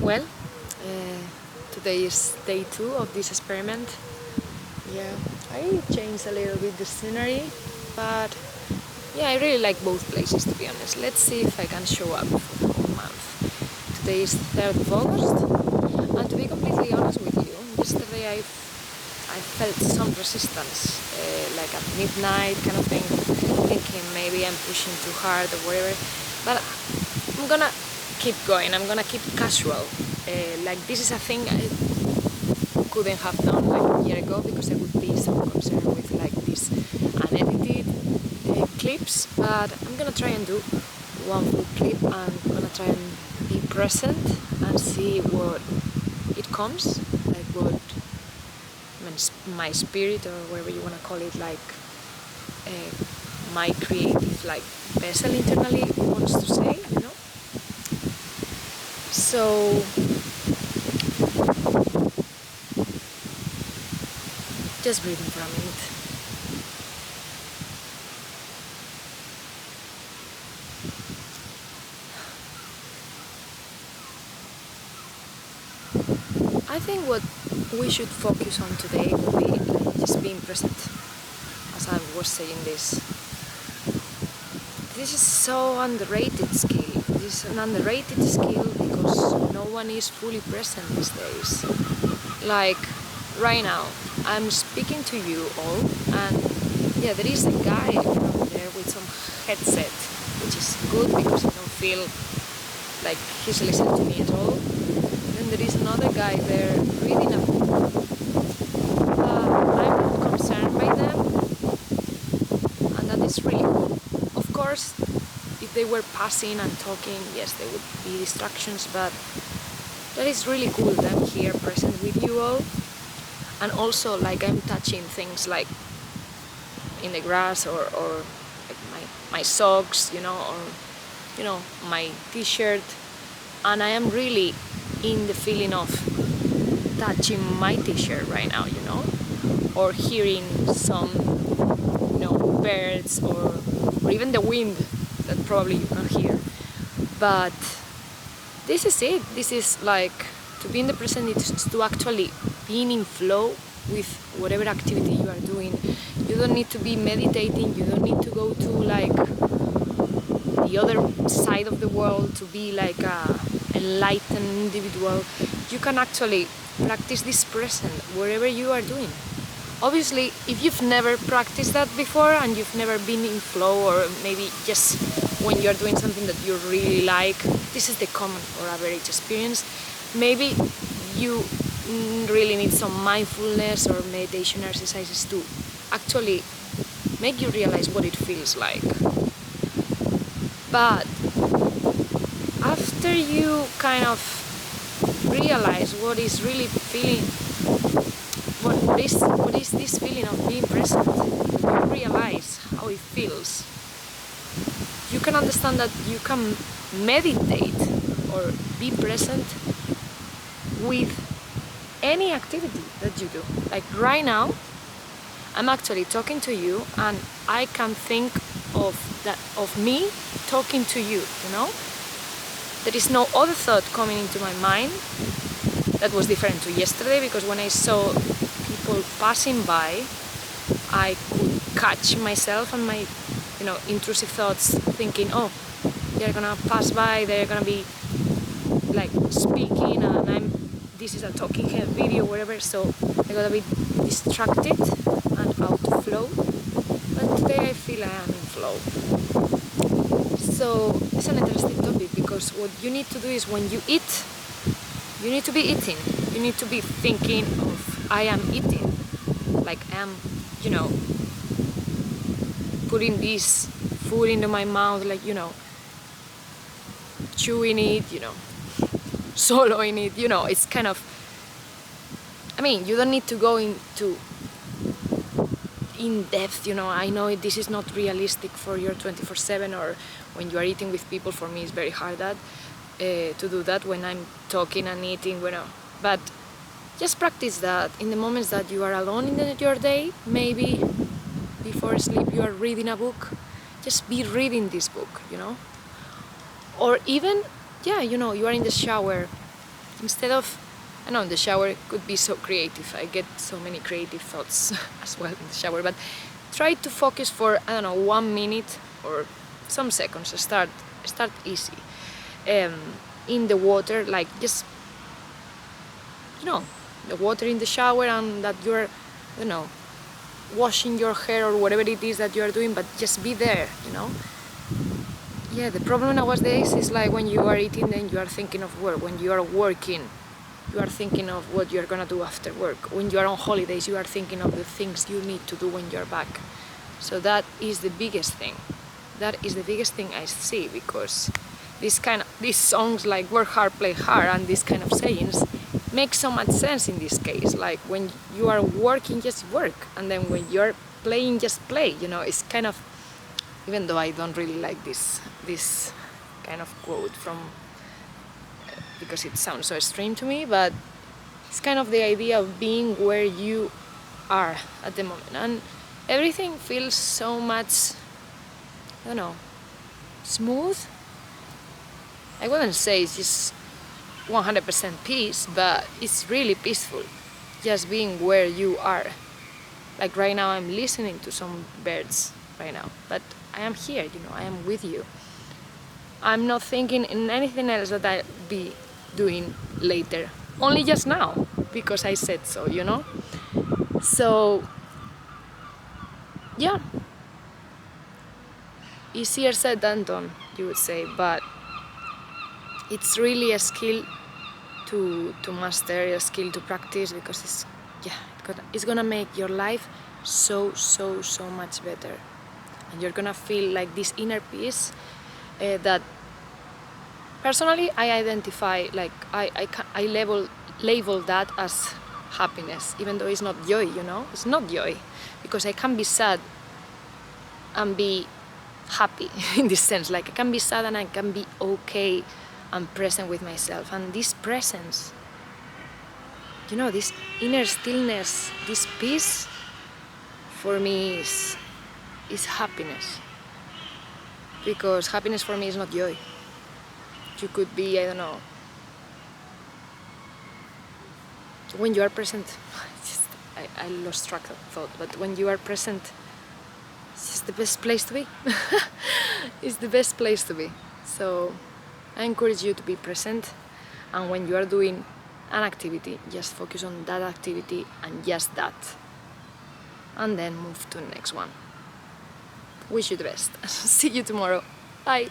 Well, today is day 2 of this experiment. Yeah, I changed a little bit the scenery, but yeah, I really like both places, to be honest. Let's see if I can show up for the whole month. Today is 3rd of August, and to be completely honest with you, yesterday I felt some resistance, like at midnight kind of thing, thinking maybe I'm pushing too hard or whatever, but I'm gonna keep going, I'm gonna keep casual. Like this is a thing I couldn't have done like a year ago because I would be so concerned with like these unedited clips, but I'm gonna try and do one full clip and I'm gonna try and be present and see what it comes, like what my spirit or whatever you wanna call it, like my creative like vessel internally wants to say, you know? So just breathing for a minute. I think what we should focus on today will be like just being present, as I was saying this. This is so underrated skill. This is an underrated skill because no one is fully present these days. Like right now, I'm speaking to you all, and yeah, there is a guy over there with some headset, which is good because I don't feel like he's listening to me at all. Then there is another guy there reading a book. I'm not concerned by them, and that is really cool. Of course, if they were passing and talking, yes, there would be distractions, but that is really cool that I'm here present with you all. And also, like, I'm touching things like in the grass or like my socks, you know, or, you know, my t-shirt. And I am really in the feeling of touching my t-shirt right now, you know, or hearing some, you know, birds or even the wind that probably you can hear. But this is it. This is like to be in the present. It's to actually being in flow with whatever activity you are doing. You don't need to be meditating. You don't need to go to like the other side of the world to be like a enlightened individual. You can actually practice this present wherever you are doing. Obviously, if you've never practiced that before and you've never been in flow, or maybe just when you're doing something that you really like, this is the common or average experience. Maybe you really need some mindfulness or meditation exercises to actually make you realize what it feels like. But after you kind of realize what is really feeling, what is this feeling of being present, you realize how it feels, you can understand that you can meditate or be present with any activity that you do. Like right now, I'm actually talking to you and I can think of me talking to you, you know? There is no other thought coming into my mind. That was different to yesterday because when I saw people passing by, I could catch myself and my, you know, intrusive thoughts thinking, oh, they're gonna pass by, they're gonna be like speaking and this is a talking head video, whatever, so I got a bit distracted and out of flow. But today I feel I am in flow. So it's an interesting topic because what you need to do is when you eat, you need to be eating. You need to be thinking of I am eating. Like I am, you know, putting this food into my mouth, like, you know, chewing it, you know, swallowing it, you know, it's kind of, I mean, you don't need to go into in depth, you know. I know this is not realistic for your 24/7 or when you are eating with people. For me, it's very hard to do that when I'm talking and eating, you know. But just practice that in the moments that you are alone in your day. Maybe before sleep you are reading a book. Just be reading this book, you know. Or even, yeah, you know, you are in the shower instead of, I know, the shower could be so creative. I get so many creative thoughts as well in the shower, but try to focus for, I don't know, 1 minute or some seconds. Start easy. In the water, like just, the water in the shower, and that you're, washing your hair or whatever it is that you're doing, but just be there, Yeah, the problem nowadays is like when you are eating, then you are thinking of work. When you are working, you are thinking of what you're gonna do after work. When you are on holidays, you are thinking of the things you need to do when you're back. So that is the biggest thing. That is the biggest thing I see, because these songs like work hard, play hard, and these kind of sayings make so much sense in this case. Like when you are working, just work, and then when you're playing, just play. It's kind of, even though I don't really like this kind of quote from, because it sounds so extreme to me, but it's kind of the idea of being where you are at the moment, and everything feels so much, smooth. I wouldn't say it's just 100% peace, but it's really peaceful, just being where you are. Like right now I'm listening to some birds right now, but I am here, I am with you. I'm not thinking in anything else that I'll be doing later, only just now, because I said so, So, yeah, easier said than done, you would say, but it's really a skill to master, a skill to practice, because it's gonna make your life so much better, and you're gonna feel like this inner peace that personally I identify, like I label that as happiness, even though it's not joy. It's not joy, because I can be sad and be happy in this sense. Like I can be sad and I can be okay and present with myself, and this presence, this inner stillness, this peace, for me is happiness, because happiness for me is not joy. You could be, I don't know, when you are present, I lost track of thought, but when you are present, it's just the best place to be. It's the best place to be. So I encourage you to be present, and when you are doing an activity, just focus on that activity and just that, and then move to the next one. Wish you the best. See you tomorrow. Bye.